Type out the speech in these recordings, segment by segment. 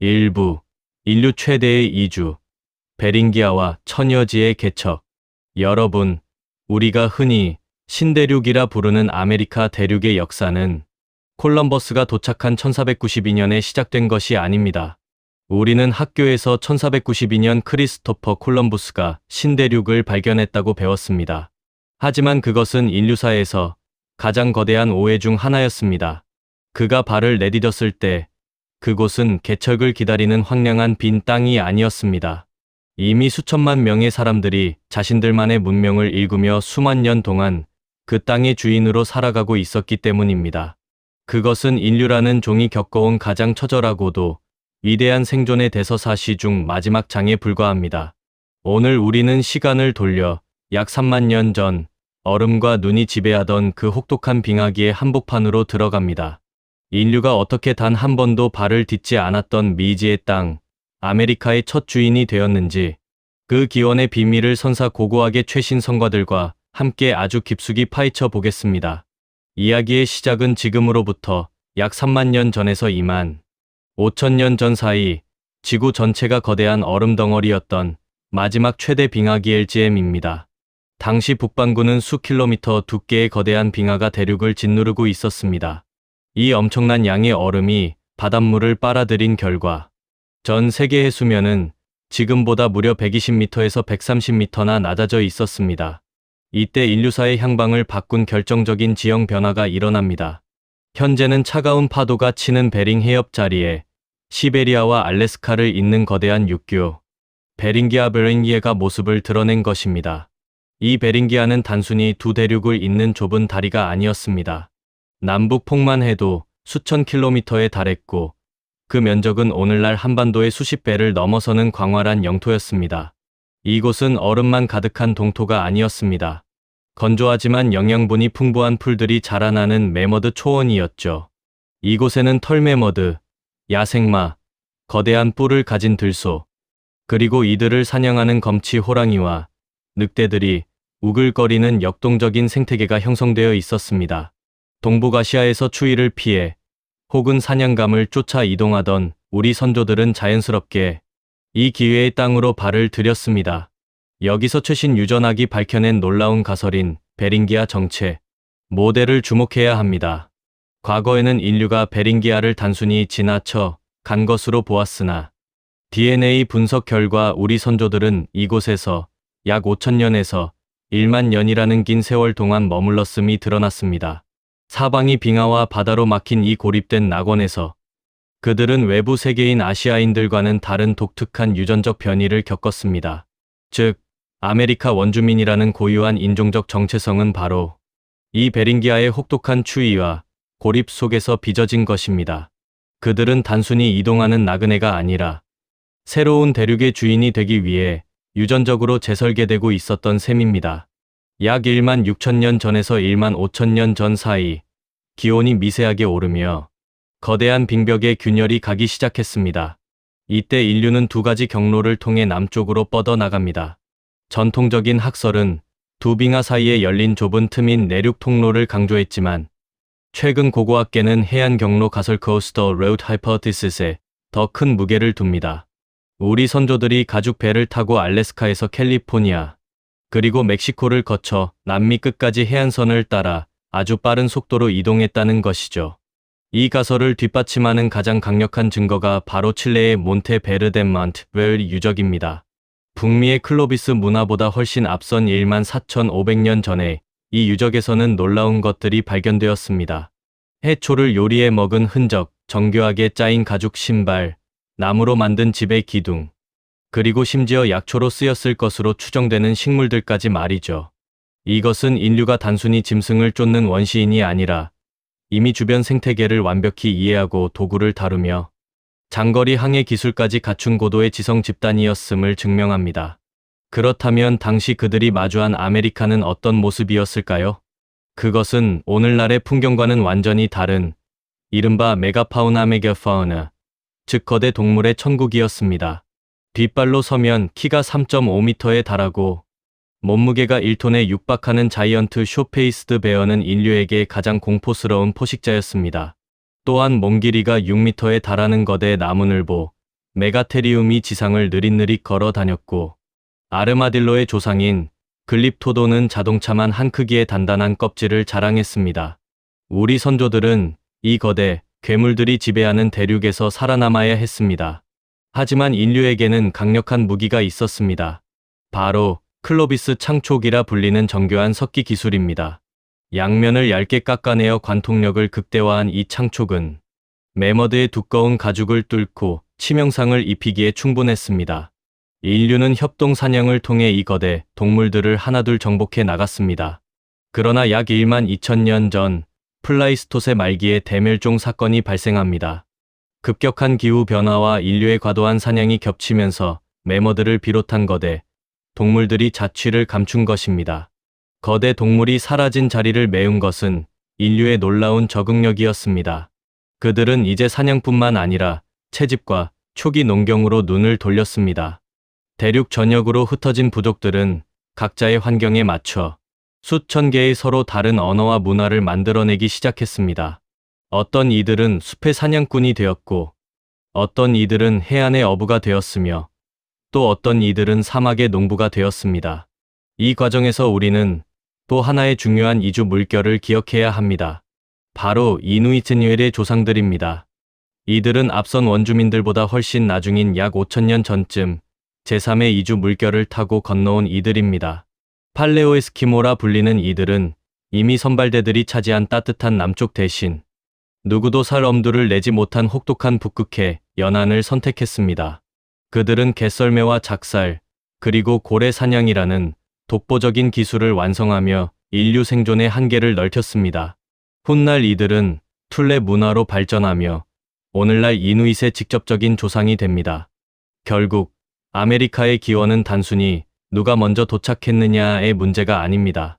일부 인류 최대의 이주, 베링기아와 천여지의 개척. 여러분, 우리가 흔히 신대륙이라 부르는 아메리카 대륙의 역사는 콜럼버스가 도착한 1492년에 시작된 것이 아닙니다. 우리는 학교에서 1492년 크리스토퍼 콜럼부스가 신대륙을 발견했다고 배웠습니다. 하지만 그것은 인류사에서 가장 거대한 오해 중 하나였습니다. 그가 발을 내디뎠을 때 그곳은 개척을 기다리는 황량한 빈 땅이 아니었습니다. 이미 수천만 명의 사람들이 자신들만의 문명을 일구며 수만 년 동안 그 땅의 주인으로 살아가고 있었기 때문입니다. 그것은 인류라는 종이 겪어온 가장 처절하고도 위대한 생존의 대서사시 중 마지막 장에 불과합니다. 오늘 우리는 시간을 돌려 약 3만 년 전 얼음과 눈이 지배하던 그 혹독한 빙하기의 한복판으로 들어갑니다. 인류가 어떻게 단 한 번도 발을 딛지 않았던 미지의 땅, 아메리카의 첫 주인이 되었는지, 그 기원의 비밀을 선사고고하게 최신 성과들과 함께 아주 깊숙이 파헤쳐 보겠습니다. 이야기의 시작은 지금으로부터 약 3만 년 전에서 2만 5천 년 전 사이 지구 전체가 거대한 얼음 덩어리였던 마지막 최대 빙하기 LGM입니다. 당시 북반구는 수 킬로미터 두께의 거대한 빙하가 대륙을 짓누르고 있었습니다. 이 엄청난 양의 얼음이 바닷물을 빨아들인 결과 전 세계 해수면은 지금보다 무려 120m에서 130m나 낮아져 있었습니다. 이때 인류사의 향방을 바꾼 결정적인 지형 변화가 일어납니다. 현재는 차가운 파도가 치는 베링 해협 자리에 시베리아와 알래스카를 잇는 거대한 육교, 베링기아 베링기아가 모습을 드러낸 것입니다. 이 베링기아는 단순히 두 대륙을 잇는 좁은 다리가 아니었습니다. 남북폭만 해도 수천 킬로미터에 달했고, 그 면적은 오늘날 한반도의 수십 배를 넘어서는 광활한 영토였습니다. 이곳은 얼음만 가득한 동토가 아니었습니다. 건조하지만 영양분이 풍부한 풀들이 자라나는 매머드 초원이었죠. 이곳에는 털매머드, 야생마, 거대한 뿔을 가진 들소, 그리고 이들을 사냥하는 검치 호랑이와 늑대들이 우글거리는 역동적인 생태계가 형성되어 있었습니다. 동북아시아에서 추위를 피해 혹은 사냥감을 쫓아 이동하던 우리 선조들은 자연스럽게 이 기회의 땅으로 발을 들였습니다. 여기서 최신 유전학이 밝혀낸 놀라운 가설인 베링기아 정체, 모델을 주목해야 합니다. 과거에는 인류가 베링기아를 단순히 지나쳐 간 것으로 보았으나 DNA 분석 결과 우리 선조들은 이곳에서 약 5천년에서 1만 년이라는 긴 세월 동안 머물렀음이 드러났습니다. 사방이 빙하와 바다로 막힌 이 고립된 낙원에서 그들은 외부 세계인 아시아인들과는 다른 독특한 유전적 변이를 겪었습니다. 즉, 아메리카 원주민이라는 고유한 인종적 정체성은 바로 이 베링기아의 혹독한 추위와 고립 속에서 빚어진 것입니다. 그들은 단순히 이동하는 나그네가 아니라 새로운 대륙의 주인이 되기 위해 유전적으로 재설계되고 있었던 셈입니다. 약 1만 6천 년 전에서 1만 5천 년 전 사이 기온이 미세하게 오르며 거대한 빙벽에 균열이 가기 시작했습니다. 이때 인류는 두 가지 경로를 통해 남쪽으로 뻗어나갑니다. 전통적인 학설은 두 빙하 사이에 열린 좁은 틈인 내륙 통로를 강조했지만 최근 고고학계는 해안 경로 가설 코스터 로드 하이포테시스에 더 큰 무게를 둡니다. 우리 선조들이 가죽 배를 타고 알래스카에서 캘리포니아, 그리고 멕시코를 거쳐 남미 끝까지 해안선을 따라 아주 빠른 속도로 이동했다는 것이죠. 이 가설을 뒷받침하는 가장 강력한 증거가 바로 칠레의 몬테베르덴 만트베르 유적입니다. 북미의 클로비스 문화보다 훨씬 앞선 1만 4,500년 전에 이 유적에서는 놀라운 것들이 발견되었습니다. 해초를 요리에 먹은 흔적, 정교하게 짜인 가죽 신발, 나무로 만든 집의 기둥, 그리고 심지어 약초로 쓰였을 것으로 추정되는 식물들까지 말이죠. 이것은 인류가 단순히 짐승을 쫓는 원시인이 아니라 이미 주변 생태계를 완벽히 이해하고 도구를 다루며 장거리 항해 기술까지 갖춘 고도의 지성 집단이었음을 증명합니다. 그렇다면 당시 그들이 마주한 아메리카는 어떤 모습이었을까요? 그것은 오늘날의 풍경과는 완전히 다른 이른바 메가파우나 메가파우나, 즉 거대 동물의 천국이었습니다. 뒷발로 서면 키가 3.5m에 달하고 몸무게가 1톤에 육박하는 자이언트 쇼페이스드 베어는 인류에게 가장 공포스러운 포식자였습니다. 또한 몸 길이가 6m에 달하는 거대 나무늘보, 메가테리움이 지상을 느릿느릿 걸어 다녔고, 아르마딜로의 조상인 글립토도는 자동차만 한 크기의 단단한 껍질을 자랑했습니다. 우리 선조들은 이 거대 괴물들이 지배하는 대륙에서 살아남아야 했습니다. 하지만 인류에게는 강력한 무기가 있었습니다. 바로 클로비스 창촉이라 불리는 정교한 석기 기술입니다. 양면을 얇게 깎아내어 관통력을 극대화한 이 창촉은 매머드의 두꺼운 가죽을 뚫고 치명상을 입히기에 충분했습니다. 인류는 협동 사냥을 통해 이 거대 동물들을 하나둘 정복해 나갔습니다. 그러나 약 1만 2천 전 플라이스토세 말기에 대멸종 사건이 발생합니다. 급격한 기후 변화와 인류의 과도한 사냥이 겹치면서 매머드를 비롯한 거대 동물들이 자취를 감춘 것입니다. 거대 동물이 사라진 자리를 메운 것은 인류의 놀라운 적응력이었습니다. 그들은 이제 사냥뿐만 아니라 채집과 초기 농경으로 눈을 돌렸습니다. 대륙 전역으로 흩어진 부족들은 각자의 환경에 맞춰 수천 개의 서로 다른 언어와 문화를 만들어내기 시작했습니다. 어떤 이들은 숲의 사냥꾼이 되었고, 어떤 이들은 해안의 어부가 되었으며, 또 어떤 이들은 사막의 농부가 되었습니다. 이 과정에서 우리는 또 하나의 중요한 이주 물결을 기억해야 합니다. 바로 이누이트뉴엘의 조상들입니다. 이들은 앞선 원주민들보다 훨씬 나중인 약 5천년 전쯤 제3의 이주 물결을 타고 건너온 이들입니다. 팔레오 에스키모라 불리는 이들은 이미 선발대들이 차지한 따뜻한 남쪽 대신 누구도 살 엄두를 내지 못한 혹독한 북극해 연안을 선택했습니다. 그들은 개썰매와 작살, 그리고 고래 사냥이라는 독보적인 기술을 완성하며 인류 생존의 한계를 넓혔습니다. 훗날 이들은 툴레 문화로 발전하며 오늘날 이누잇의 직접적인 조상이 됩니다. 결국 아메리카의 기원은 단순히 누가 먼저 도착했느냐의 문제가 아닙니다.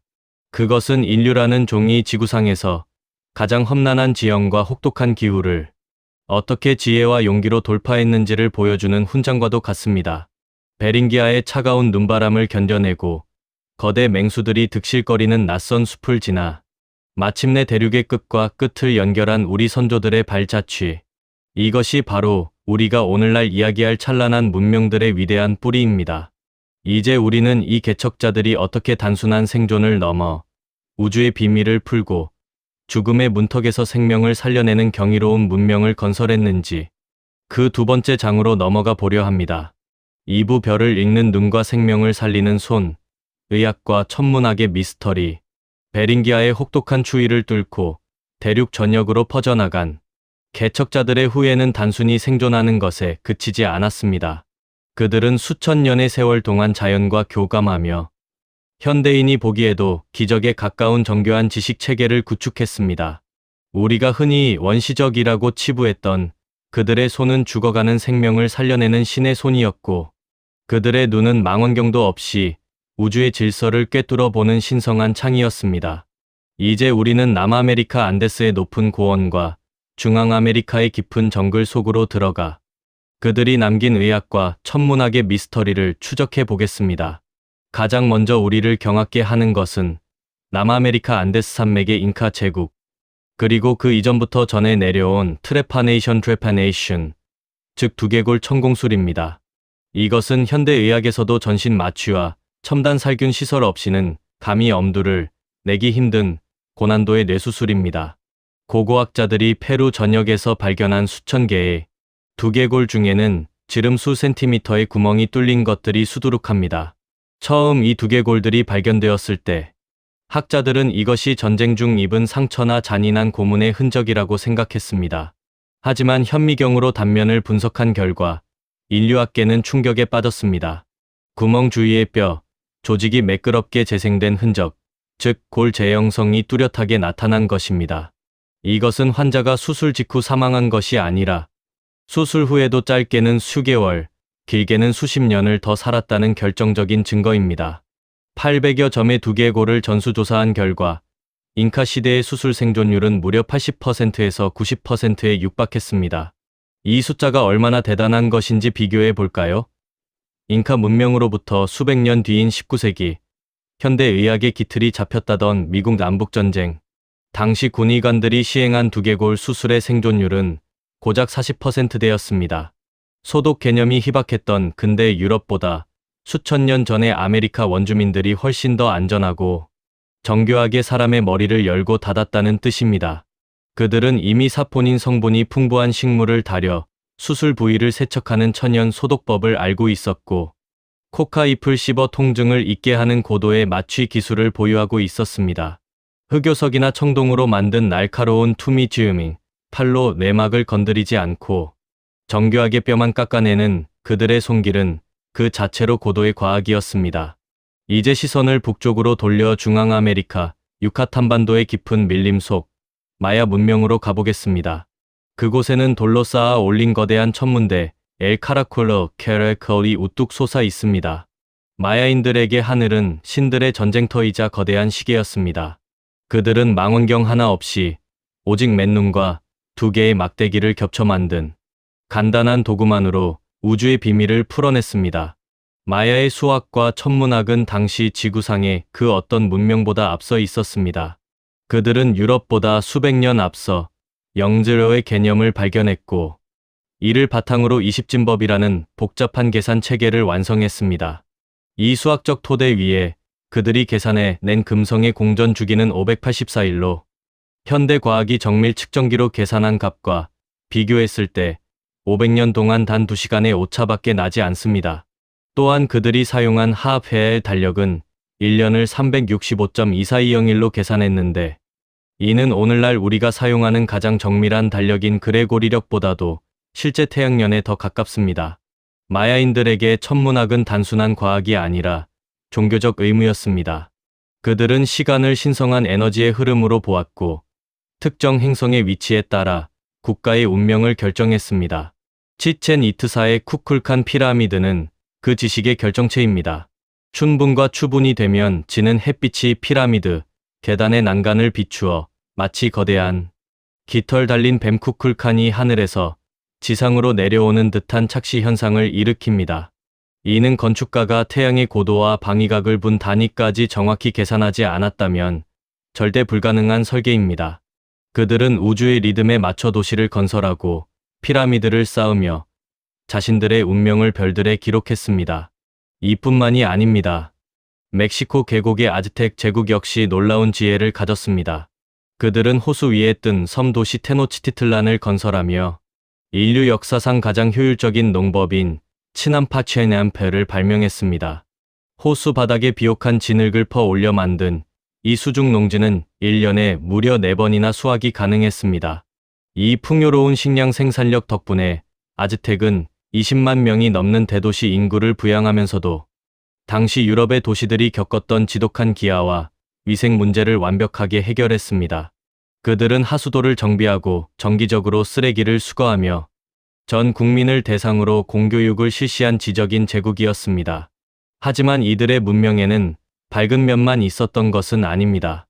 그것은 인류라는 종이 지구상에서 가장 험난한 지형과 혹독한 기후를 어떻게 지혜와 용기로 돌파했는지를 보여주는 훈장과도 같습니다. 베링기아의 차가운 눈바람을 견뎌내고 거대 맹수들이 득실거리는 낯선 숲을 지나 마침내 대륙의 끝과 끝을 연결한 우리 선조들의 발자취. 이것이 바로 우리가 오늘날 이야기할 찬란한 문명들의 위대한 뿌리입니다. 이제 우리는 이 개척자들이 어떻게 단순한 생존을 넘어 우주의 비밀을 풀고 죽음의 문턱에서 생명을 살려내는 경이로운 문명을 건설했는지 그 두 번째 장으로 넘어가 보려 합니다. 2부 별을 읽는 눈과 생명을 살리는 손, 의학과 천문학의 미스터리, 베링기아의 혹독한 추위를 뚫고 대륙 전역으로 퍼져나간 개척자들의 후예는 단순히 생존하는 것에 그치지 않았습니다. 그들은 수천 년의 세월 동안 자연과 교감하며 현대인이 보기에도 기적에 가까운 정교한 지식 체계를 구축했습니다. 우리가 흔히 원시적이라고 치부했던 그들의 손은 죽어가는 생명을 살려내는 신의 손이었고, 그들의 눈은 망원경도 없이 우주의 질서를 꿰뚫어 보는 신성한 창이었습니다. 이제 우리는 남아메리카 안데스의 높은 고원과 중앙아메리카의 깊은 정글 속으로 들어가 그들이 남긴 의학과 천문학의 미스터리를 추적해 보겠습니다. 가장 먼저 우리를 경악게 하는 것은 남아메리카 안데스 산맥의 잉카 제국, 그리고 그 이전부터 전해 내려온 트레파네이션, 즉 두개골 천공술입니다. 이것은 현대의학에서도 전신 마취와 첨단 살균 시설 없이는 감히 엄두를 내기 힘든 고난도의 뇌수술입니다. 고고학자들이 페루 전역에서 발견한 수천 개의 두개골 중에는 지름 수 센티미터의 구멍이 뚫린 것들이 수두룩합니다. 처음 이 두개골들이 발견되었을 때 학자들은 이것이 전쟁 중 입은 상처나 잔인한 고문의 흔적이라고 생각했습니다. 하지만 현미경으로 단면을 분석한 결과 인류학계는 충격에 빠졌습니다. 구멍 주위의 뼈, 조직이 매끄럽게 재생된 흔적, 즉 골 제형성이 뚜렷하게 나타난 것입니다. 이것은 환자가 수술 직후 사망한 것이 아니라 수술 후에도 짧게는 수개월, 길게는 수십 년을 더 살았다는 결정적인 증거입니다. 800여 점의 두개골을 전수조사한 결과 잉카 시대의 수술 생존율은 무려 80%에서 90%에 육박했습니다. 이 숫자가 얼마나 대단한 것인지 비교해 볼까요? 잉카 문명으로부터 수백 년 뒤인 19세기, 현대의학의 기틀이 잡혔다던 미국 남북전쟁, 당시 군의관들이 시행한 두개골 수술의 생존율은 고작 40%대였습니다. 소독 개념이 희박했던 근대 유럽보다 수천 년 전의 아메리카 원주민들이 훨씬 더 안전하고 정교하게 사람의 머리를 열고 닫았다는 뜻입니다. 그들은 이미 사포닌 성분이 풍부한 식물을 다려 수술 부위를 세척하는 천연 소독법을 알고 있었고, 코카 잎을 씹어 통증을 잊게 하는 고도의 마취 기술을 보유하고 있었습니다. 흑요석이나 청동으로 만든 날카로운 투미지우밍, 팔로 내막을 건드리지 않고 정교하게 뼈만 깎아내는 그들의 손길은 그 자체로 고도의 과학이었습니다. 이제 시선을 북쪽으로 돌려 중앙아메리카, 유카탄반도의 깊은 밀림 속 마야 문명으로 가보겠습니다. 그곳에는 돌로 쌓아 올린 거대한 천문대 엘 카라콜로 캐레컬이 우뚝 솟아 있습니다. 마야인들에게 하늘은 신들의 전쟁터이자 거대한 시계였습니다. 그들은 망원경 하나 없이 오직 맨눈과 두 개의 막대기를 겹쳐 만든 간단한 도구만으로 우주의 비밀을 풀어냈습니다. 마야의 수학과 천문학은 당시 지구상의 그 어떤 문명보다 앞서 있었습니다. 그들은 유럽보다 수백 년 앞서 영즈러의 개념을 발견했고, 이를 바탕으로 20진법이라는 복잡한 계산 체계를 완성했습니다. 이 수학적 토대 위에 그들이 계산해 낸 금성의 공전 주기는 584일로 현대 과학이 정밀 측정기로 계산한 값과 비교했을 때 500년 동안 단 2시간의 오차밖에 나지 않습니다. 또한 그들이 사용한 화합회의 달력은 1년을 365.2420일로 계산했는데, 이는 오늘날 우리가 사용하는 가장 정밀한 달력인 그레고리력보다도 실제 태양년에 더 가깝습니다. 마야인들에게 천문학은 단순한 과학이 아니라 종교적 의무였습니다. 그들은 시간을 신성한 에너지의 흐름으로 보았고, 특정 행성의 위치에 따라 국가의 운명을 결정했습니다. 치첸 이트사의 쿠쿨칸 피라미드는 그 지식의 결정체입니다. 춘분과 추분이 되면 지는 햇빛이 피라미드, 계단의 난간을 비추어 마치 거대한 깃털 달린 뱀 쿠쿨칸이 하늘에서 지상으로 내려오는 듯한 착시 현상을 일으킵니다. 이는 건축가가 태양의 고도와 방위각을 분 단위까지 정확히 계산하지 않았다면 절대 불가능한 설계입니다. 그들은 우주의 리듬에 맞춰 도시를 건설하고 피라미드를 쌓으며 자신들의 운명을 별들에 기록했습니다. 이뿐만이 아닙니다. 멕시코 계곡의 아즈텍 제국 역시 놀라운 지혜를 가졌습니다. 그들은 호수 위에 뜬 섬 도시 테노치티틀란을 건설하며 인류 역사상 가장 효율적인 농법인 치남파체네암페를 발명했습니다. 호수 바닥에 비옥한 진흙을 퍼 올려 만든 이 수중 농지는 1년에 무려 4번이나 수확이 가능했습니다. 이 풍요로운 식량 생산력 덕분에 아즈텍은 20만 명이 넘는 대도시 인구를 부양하면서도 당시 유럽의 도시들이 겪었던 지독한 기아와 위생 문제를 완벽하게 해결했습니다. 그들은 하수도를 정비하고 정기적으로 쓰레기를 수거하며 전 국민을 대상으로 공교육을 실시한 지적인 제국이었습니다. 하지만 이들의 문명에는 밝은 면만 있었던 것은 아닙니다.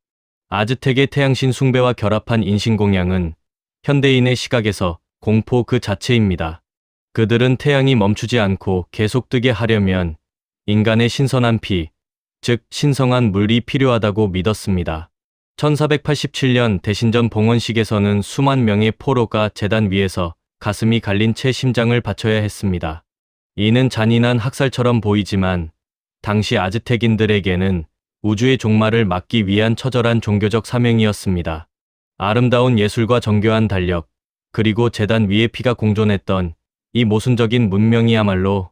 아즈텍의 태양신 숭배와 결합한 인신공양은 현대인의 시각에서 공포 그 자체입니다. 그들은 태양이 멈추지 않고 계속 뜨게 하려면 인간의 신선한 피, 즉 신성한 물이 필요하다고 믿었습니다. 1487년 대신전 봉헌식에서는 수만 명의 포로가 제단 위에서 가슴이 갈린 채 심장을 바쳐야 했습니다. 이는 잔인한 학살처럼 보이지만 당시 아즈텍인들에게는 우주의 종말을 막기 위한 처절한 종교적 사명이었습니다. 아름다운 예술과 정교한 달력, 그리고 제단 위에 피가 공존했던 이 모순적인 문명이야말로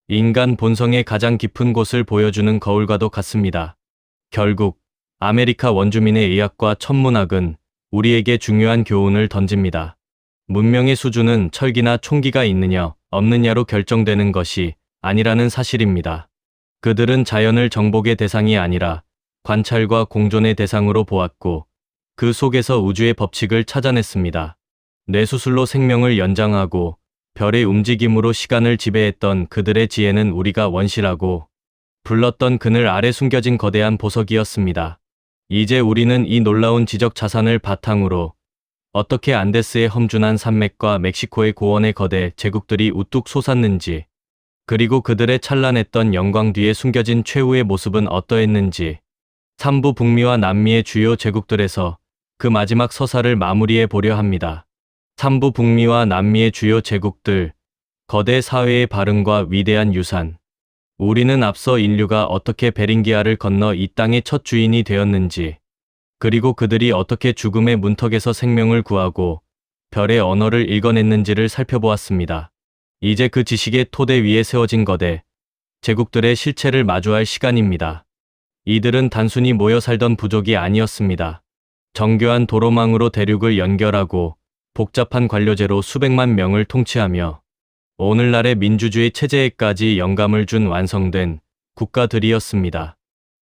인간 본성의 가장 깊은 곳을 보여주는 거울과도 같습니다. 결국 아메리카 원주민의 의학과 천문학은 우리에게 중요한 교훈을 던집니다. 문명의 수준은 철기나 총기가 있느냐 없느냐로 결정되는 것이 아니라는 사실입니다. 그들은 자연을 정복의 대상이 아니라 관찰과 공존의 대상으로 보았고, 그 속에서 우주의 법칙을 찾아냈습니다. 뇌수술로 생명을 연장하고 별의 움직임으로 시간을 지배했던 그들의 지혜는 우리가 원시라고 불렀던 그늘 아래 숨겨진 거대한 보석이었습니다. 이제 우리는 이 놀라운 지적 자산을 바탕으로 어떻게 안데스의 험준한 산맥과 멕시코의 고원의 거대 제국들이 우뚝 솟았는지, 그리고 그들의 찬란했던 영광 뒤에 숨겨진 최후의 모습은 어떠했는지, 삼부 북미와 남미의 주요 제국들에서 그 마지막 서사를 마무리해 보려 합니다. 삼부 북미와 남미의 주요 제국들, 거대 사회의 발흥과 위대한 유산. 우리는 앞서 인류가 어떻게 베링기아를 건너 이 땅의 첫 주인이 되었는지, 그리고 그들이 어떻게 죽음의 문턱에서 생명을 구하고 별의 언어를 읽어냈는지를 살펴보았습니다. 이제 그 지식의 토대 위에 세워진 거대 제국들의 실체를 마주할 시간입니다. 이들은 단순히 모여 살던 부족이 아니었습니다. 정교한 도로망으로 대륙을 연결하고 복잡한 관료제로 수백만 명을 통치하며 오늘날의 민주주의 체제에까지 영감을 준 완성된 국가들이었습니다.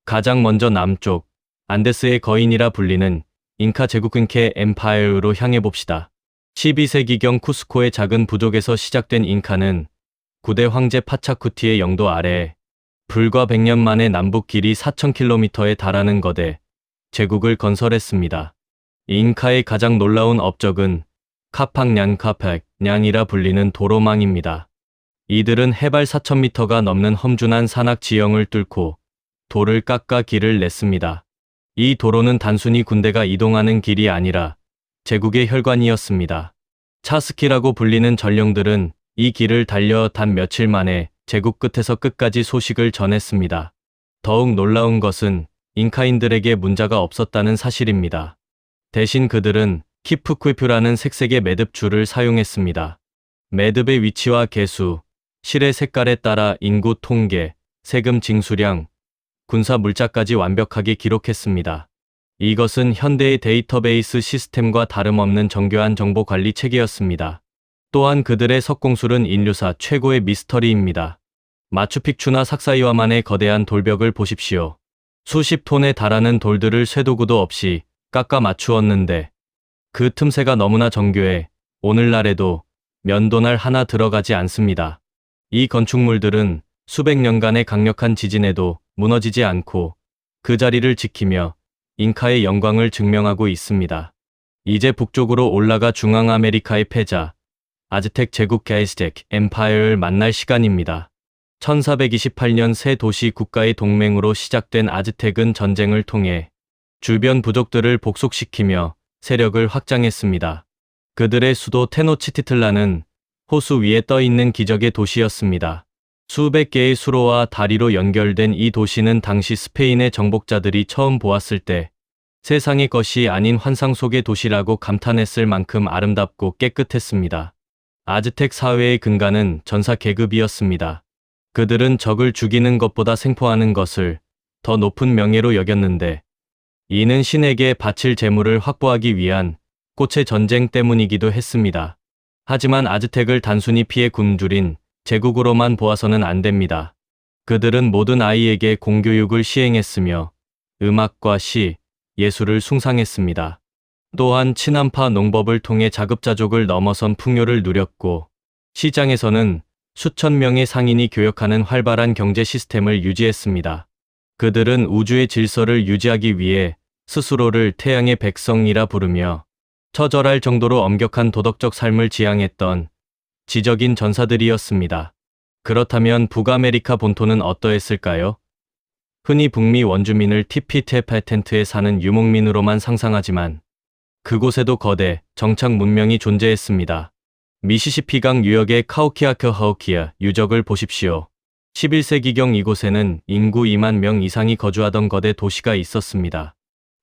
가장 먼저 남쪽 안데스의 거인이라 불리는 잉카 제국 인케 엠파이어로 향해 봅시다. 12세기경 쿠스코의 작은 부족에서 시작된 잉카는 9대 황제 파차쿠티의 영도 아래에 불과 100년 만에 남북 길이 4,000km에 달하는 거대 제국을 건설했습니다. 잉카의 가장 놀라운 업적은 카팍냔카팩냔이라 불리는 도로망입니다. 이들은 해발 4,000m가 넘는 험준한 산악 지형을 뚫고 돌을 깎아 길을 냈습니다. 이 도로는 단순히 군대가 이동하는 길이 아니라 제국의 혈관이었습니다. 차스키라고 불리는 전령들은 이 길을 달려 단 며칠 만에 제국 끝에서 끝까지 소식을 전했습니다. 더욱 놀라운 것은 잉카인들에게 문자가 없었다는 사실입니다. 대신 그들은 키프쿠이프라는 색색의 매듭줄을 사용했습니다. 매듭의 위치와 개수, 실의 색깔에 따라 인구 통계, 세금 징수량, 군사 물자까지 완벽하게 기록했습니다. 이것은 현대의 데이터베이스 시스템과 다름없는 정교한 정보 관리 체계였습니다. 또한 그들의 석공술은 인류사 최고의 미스터리입니다. 마추픽추나 삭사이와만의 거대한 돌벽을 보십시오. 수십 톤에 달하는 돌들을 쇠도구도 없이 깎아 맞추었는데 그 틈새가 너무나 정교해 오늘날에도 면도날 하나 들어가지 않습니다. 이 건축물들은 수백 년간의 강력한 지진에도 무너지지 않고 그 자리를 지키며 잉카의 영광을 증명하고 있습니다. 이제 북쪽으로 올라가 중앙아메리카의 패자, 아즈텍 제국 게이스텍 엠파이어를 만날 시간입니다. 1428년 새 도시 국가의 동맹으로 시작된 아즈텍은 전쟁을 통해 주변 부족들을 복속시키며 세력을 확장했습니다. 그들의 수도 테노치티틀라는 호수 위에 떠있는 기적의 도시였습니다. 수백 개의 수로와 다리로 연결된 이 도시는 당시 스페인의 정복자들이 처음 보았을 때 세상의 것이 아닌 환상 속의 도시라고 감탄했을 만큼 아름답고 깨끗했습니다. 아즈텍 사회의 근간은 전사 계급이었습니다. 그들은 적을 죽이는 것보다 생포하는 것을 더 높은 명예로 여겼는데 이는 신에게 바칠 재물을 확보하기 위한 꽃의 전쟁 때문이기도 했습니다. 하지만 아즈텍을 단순히 피해 굶주린 제국으로만 보아서는 안 됩니다. 그들은 모든 아이에게 공교육을 시행했으며 음악과 시, 예술을 숭상했습니다. 또한 친한파 농법을 통해 자급자족을 넘어선 풍요를 누렸고 시장에서는 수천 명의 상인이 교역하는 활발한 경제 시스템을 유지했습니다. 그들은 우주의 질서를 유지하기 위해 스스로를 태양의 백성이라 부르며 처절할 정도로 엄격한 도덕적 삶을 지향했던 지적인 전사들이었습니다. 그렇다면 북아메리카 본토는 어떠했을까요? 흔히 북미 원주민을 티피테파텐트에 사는 유목민으로만 상상하지만 그곳에도 거대 정착 문명이 존재했습니다. 미시시피강 유역의 카우키아크하우키아 유적을 보십시오. 11세기경 이곳에는 인구 2만 명 이상이 거주하던 거대 도시가 있었습니다.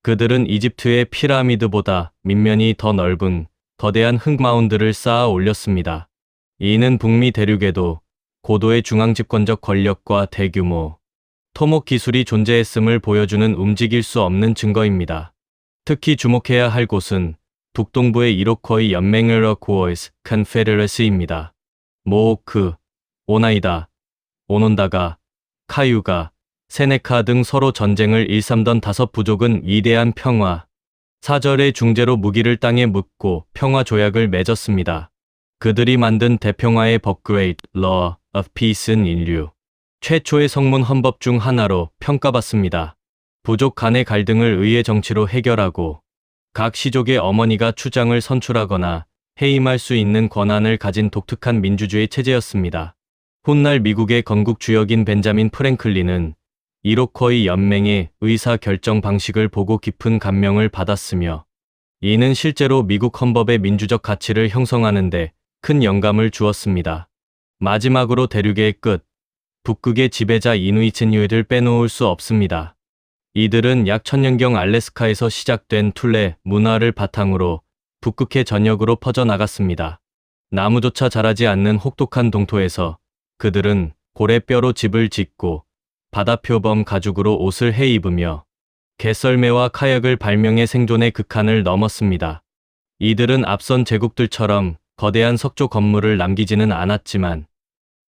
그들은 이집트의 피라미드보다 밑면이 더 넓은 거대한 흙마운드를 쌓아 올렸습니다. 이는 북미 대륙에도 고도의 중앙집권적 권력과 대규모 토목 기술이 존재했음을 보여주는 움직일 수 없는 증거입니다. 특히 주목해야 할 곳은 북동부의 이로코이 연맹을 코어스 컨페데러시입니다. 모오크, 오나이다, 오논다가, 카유가, 세네카 등 서로 전쟁을 일삼던 5부족은 위대한 평화, 사절의 중재로 무기를 땅에 묻고 평화 조약을 맺었습니다. 그들이 만든 대평화의 법그레이트 Law of Peace는 인류 최초의 성문 헌법 중 하나로 평가받습니다. 부족 간의 갈등을 의회 정치로 해결하고 각 시족의 어머니가 추장을 선출하거나 해임할 수 있는 권한을 가진 독특한 민주주의 체제였습니다. 훗날 미국의 건국 주역인 벤자민 프랭클린은 이로코이 연맹의 의사 결정 방식을 보고 깊은 감명을 받았으며 이는 실제로 미국 헌법의 민주적 가치를 형성하는 데 큰 영감을 주었습니다. 마지막으로 대륙의 끝, 북극의 지배자 이누이츠뉴이를 빼놓을 수 없습니다. 이들은 약 1000년경 알래스카에서 시작된 툴레 문화를 바탕으로 북극해 전역으로 퍼져나갔습니다. 나무조차 자라지 않는 혹독한 동토에서 그들은 고래뼈로 집을 짓고 바다표범 가죽으로 옷을 해 입으며 개썰매와 카약을 발명해 생존의 극한을 넘었습니다. 이들은 앞선 제국들처럼 거대한 석조 건물을 남기지는 않았지만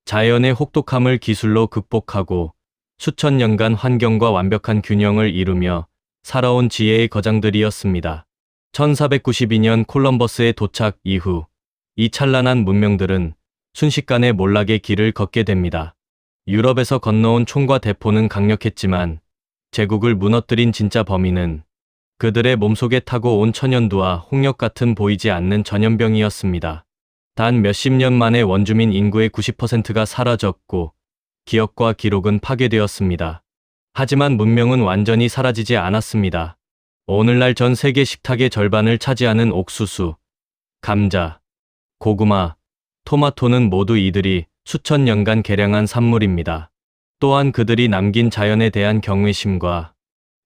자연의 혹독함을 기술로 극복하고 수천 년간 환경과 완벽한 균형을 이루며 살아온 지혜의 거장들이었습니다. 1492년 콜럼버스의 도착 이후 이 찬란한 문명들은 순식간에 몰락의 길을 걷게 됩니다. 유럽에서 건너온 총과 대포는 강력했지만 제국을 무너뜨린 진짜 범인은 그들의 몸속에 타고 온 천연두와 홍역 같은 보이지 않는 전염병이었습니다. 단 몇십 년 만에 원주민 인구의 90%가 사라졌고 기억과 기록은 파괴되었습니다. 하지만 문명은 완전히 사라지지 않았습니다. 오늘날 전 세계 식탁의 절반을 차지하는 옥수수, 감자, 고구마, 토마토는 모두 이들이 수천 년간 개량한 산물입니다. 또한 그들이 남긴 자연에 대한 경외심과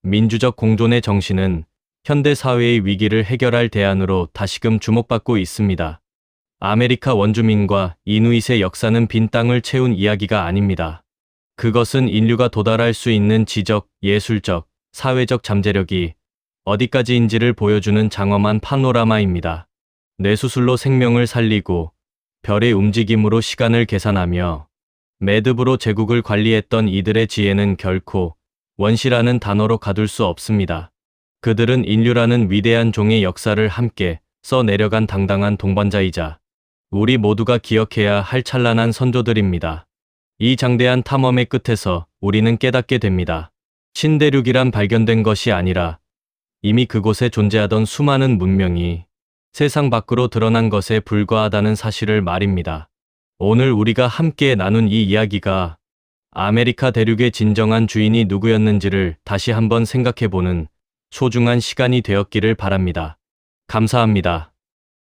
민주적 공존의 정신은 현대 사회의 위기를 해결할 대안으로 다시금 주목받고 있습니다. 아메리카 원주민과 이누잇의 역사는 빈 땅을 채운 이야기가 아닙니다. 그것은 인류가 도달할 수 있는 지적, 예술적, 사회적 잠재력이 어디까지인지를 보여주는 장엄한 파노라마입니다. 뇌수술로 생명을 살리고 별의 움직임으로 시간을 계산하며 매듭으로 제국을 관리했던 이들의 지혜는 결코 원시라는 단어로 가둘 수 없습니다. 그들은 인류라는 위대한 종의 역사를 함께 써내려간 당당한 동반자이자 우리 모두가 기억해야 할 찬란한 선조들입니다. 이 장대한 탐험의 끝에서 우리는 깨닫게 됩니다. 신대륙이란 발견된 것이 아니라 이미 그곳에 존재하던 수많은 문명이 세상 밖으로 드러난 것에 불과하다는 사실을 말입니다. 오늘 우리가 함께 나눈 이 이야기가 아메리카 대륙의 진정한 주인이 누구였는지를 다시 한번 생각해보는 소중한 시간이 되었기를 바랍니다. 감사합니다.